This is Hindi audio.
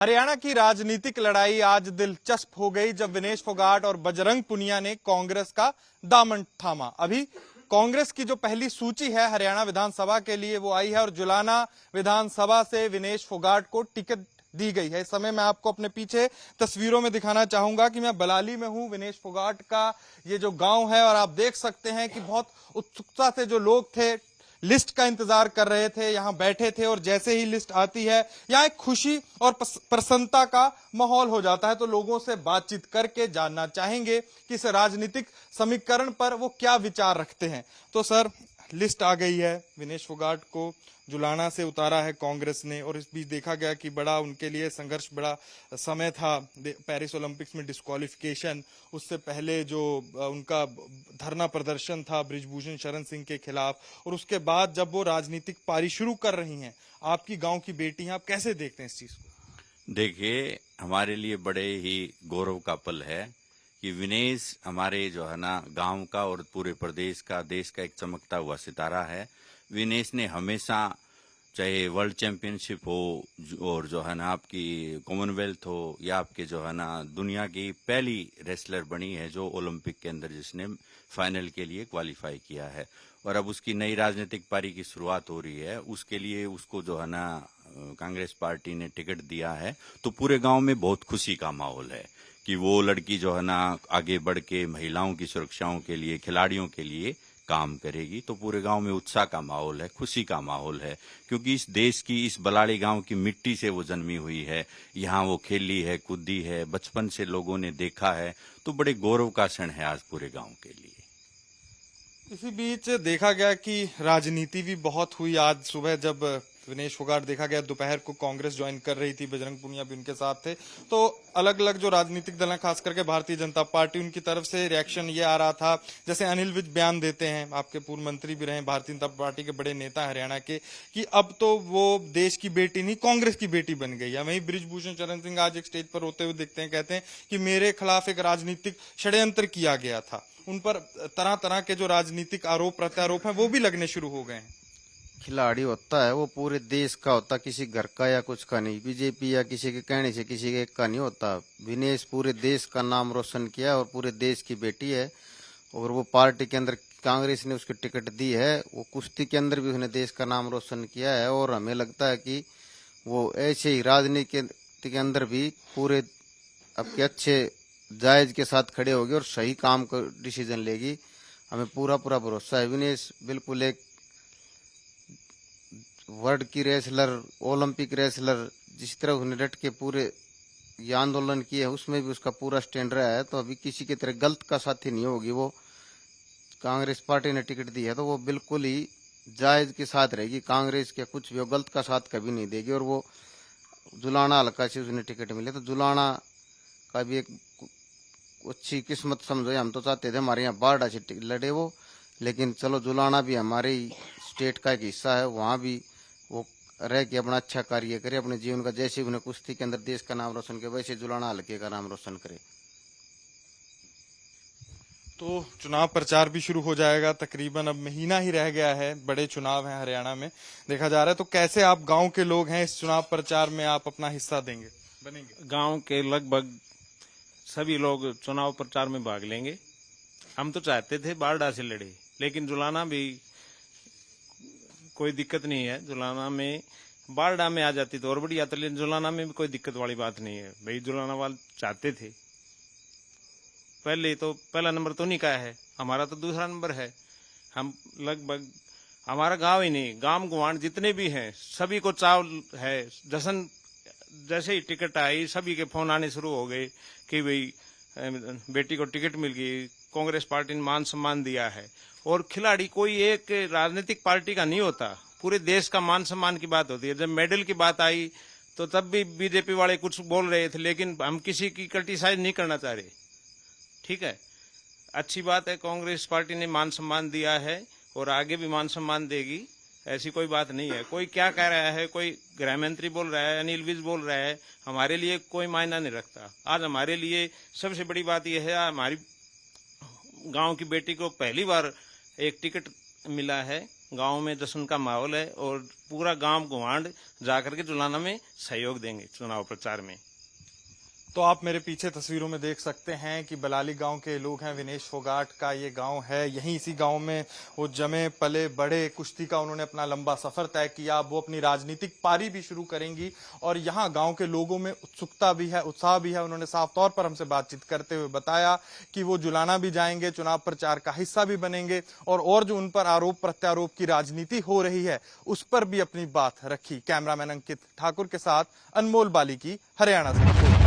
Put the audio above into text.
हरियाणा की राजनीतिक लड़ाई आज दिलचस्प हो गई जब विनेश फोगाट और बजरंग पुनिया ने कांग्रेस का दामन थामा। अभी कांग्रेस की जो पहली सूची है हरियाणा विधानसभा के लिए वो आई है और जुलाना विधानसभा से विनेश फोगाट को टिकट दी गई है। इस समय मैं आपको अपने पीछे तस्वीरों में दिखाना चाहूंगा कि मैं बलाली में हूं। विनेश फोगाट का ये जो गांव है और आप देख सकते हैं कि बहुत उत्सुकता से जो लोग थे लिस्ट का इंतजार कर रहे थे, यहां बैठे थे और जैसे ही लिस्ट आती है यहां एक खुशी और प्रसन्नता का माहौल हो जाता है। तो लोगों से बातचीत करके जानना चाहेंगे कि इस राजनीतिक समीकरण पर वो क्या विचार रखते हैं। तो सर, लिस्ट आ गई है, विनेश फोगाट को जुलाना से उतारा है कांग्रेस ने और इस बीच देखा गया कि बड़ा उनके लिए संघर्ष, बड़ा समय था। पेरिस ओलंपिक्स में डिस्क्वालिफिकेशन, उससे पहले जो उनका धरना प्रदर्शन था बृजभूषण शरण सिंह के खिलाफ, और उसके बाद जब वो राजनीतिक पारी शुरू कर रही हैं, आपकी गांव की बेटी हैं, आप कैसे देखते हैं इस चीज को? देखिए, हमारे लिए बड़े ही गौरव का पल है कि विनेश हमारे जो है ना गांव का और पूरे प्रदेश का, देश का एक चमकता हुआ सितारा है। विनेश ने हमेशा, चाहे वर्ल्ड चैंपियनशिप हो और जो है ना आपकी कॉमनवेल्थ हो या आपके जो है ना दुनिया की पहली रेसलर बनी है जो ओलंपिक के अंदर जिसने फाइनल के लिए क्वालिफाई किया है। और अब उसकी नई राजनीतिक पारी की शुरुआत हो रही है, उसके लिए उसको जो है ना कांग्रेस पार्टी ने टिकट दिया है। तो पूरे गांव में बहुत खुशी का माहौल है कि वो लड़की जो है ना आगे बढ़ के महिलाओं की सुरक्षाओं के लिए, खिलाड़ियों के लिए काम करेगी। तो पूरे गांव में उत्साह का माहौल है, खुशी का माहौल है, क्योंकि इस देश की, इस बलाड़ी गांव की मिट्टी से वो जन्मी हुई है। यहाँ वो खेली है, कूदी है, बचपन से लोगों ने देखा है। तो बड़े गौरव का क्षण है आज पूरे गांव के लिए। इसी बीच देखा गया कि राजनीति भी बहुत हुई। आज सुबह जब विनेश फोगाट देखा गया, दोपहर को कांग्रेस ज्वाइन कर रही थी, बजरंग पुनिया भी उनके साथ थे, तो अलग अलग जो राजनीतिक दल हैं, खास करके भारतीय जनता पार्टी, उनकी तरफ से रिएक्शन ये आ रहा था। जैसे अनिल विज बयान देते हैं, आपके पूर्व मंत्री भी रहे, भारतीय जनता पार्टी के बड़े नेता हरियाणा के, कि अब तो वो देश की बेटी नहीं कांग्रेस की बेटी बन गई है। वहीं बृजभूषण शरण सिंह आज एक स्टेज पर रोते हुए दिखते हैं, कहते हैं कि मेरे खिलाफ एक राजनीतिक षड्यंत्र किया गया था। उन पर तरह तरह के जो राजनीतिक आरोप प्रत्यारोप हैं वो भी लगने शुरू हो गए हैं। खिलाड़ी होता है वो पूरे देश का होता, किसी घर का या कुछ का नहीं। बीजेपी या किसी के कहने से किसी के एक का नहीं होता। विनेश पूरे देश का नाम रोशन किया और पूरे देश की बेटी है। और वो पार्टी के अंदर कांग्रेस ने उसकी टिकट दी है। वो कुश्ती के अंदर भी उसने देश का नाम रोशन किया है और हमें लगता है कि वो ऐसे ही राजनीति के अंदर भी पूरे आपके अच्छे जायज के साथ खड़े होगी और सही काम का डिसीजन लेगी। हमें पूरा पूरा भरोसा है। विनेश बिल्कुल एक वर्ल्ड की रेसलर, ओलंपिक रेसलर, जिस तरह उसने डट के पूरे ये आंदोलन किए है उसमें भी उसका पूरा स्टैंड रहा है। तो अभी किसी की तरह गलत का साथी नहीं होगी। वो कांग्रेस पार्टी ने टिकट दी है तो वो बिल्कुल ही जायज के साथ रहेगी। कांग्रेस के कुछ भी गलत का साथ कभी नहीं देगी। और वो जुलाना हल्का से उसने टिकट मिले तो जुलाना का भी एक अच्छी किस्मत समझो। हम तो चाहते थे हमारे यहाँ बारडा से लड़े वो, लेकिन चलो जुलाना भी हमारे स्टेट का एक हिस्सा है, वहाँ भी वो रह के अपना अच्छा कार्य करे अपने जीवन का। जैसे उन्हें कुश्ती के अंदर देश का नाम रोशन किया, वैसे जुलाना हल्के का नाम रोशन करे। तो चुनाव प्रचार भी शुरू हो जाएगा, तकरीबन अब महीना ही रह गया है, बड़े चुनाव हैं हरियाणा में देखा जा रहा है। तो कैसे आप गांव के लोग हैं, इस चुनाव प्रचार में आप अपना हिस्सा देंगे, बनेंगे? गांव के लगभग सभी लोग चुनाव प्रचार में भाग लेंगे। हम तो चाहते थे बारडा से लड़े, लेकिन जुलाना भी कोई दिक्कत नहीं है। जुलाना में बारडा में आ जाती तो और बढ़िया था, लेकिन जुलाना में भी कोई दिक्कत वाली बात नहीं है। भाई जुलाना वाले चाहते थे, पहले तो पहला नंबर तो नहीं का है, हमारा तो दूसरा नंबर है। हम लगभग हमारा गांव ही नहीं, गांव गुआंढ जितने भी हैं सभी को चाव है। जश्न जैसे ही टिकट आई सभी के फोन आने शुरू हो गए कि भाई बेटी को टिकट मिल गई, कांग्रेस पार्टी ने मान सम्मान दिया है। और खिलाड़ी कोई एक राजनीतिक पार्टी का नहीं होता, पूरे देश का मान सम्मान की बात होती है। जब मेडल की बात आई तो तब भी बीजेपी वाले कुछ बोल रहे थे, लेकिन हम किसी की क्रिटिसाइज नहीं करना चाह रहे। ठीक है, अच्छी बात है, कांग्रेस पार्टी ने मान सम्मान दिया है और आगे भी मान सम्मान देगी, ऐसी कोई बात नहीं है। कोई क्या कह रहा है, कोई गृह मंत्री बोल रहा है, अनिल विज बोल रहा है, हमारे लिए कोई मायना नहीं रखता। आज हमारे लिए सबसे बड़ी बात यह है, हमारी गांव की बेटी को पहली बार एक टिकट मिला है गांव में जश्न का माहौल है और पूरा गांव गुवांढ जाकर के जुलाना में सहयोग देंगे चुनाव प्रचार में। तो आप मेरे पीछे तस्वीरों में देख सकते हैं कि बलाली गांव के लोग हैं। विनेश फोगाट का ये गांव है। यहीं इसी गांव में वो जमे पले बड़े, कुश्ती का उन्होंने अपना लंबा सफर तय किया। वो अपनी राजनीतिक पारी भी शुरू करेंगी और यहाँ गांव के लोगों में उत्सुकता भी है, उत्साह भी है। उन्होंने साफ तौर पर हमसे बातचीत करते हुए बताया कि वो जुलाना भी जाएंगे, चुनाव प्रचार का हिस्सा भी बनेंगे और जो उन पर आरोप प्रत्यारोप की राजनीति हो रही है उस पर भी अपनी बात रखी। कैमरामैन अंकित ठाकुर के साथ अनमोल बाली की हरियाणा से रिपोर्ट।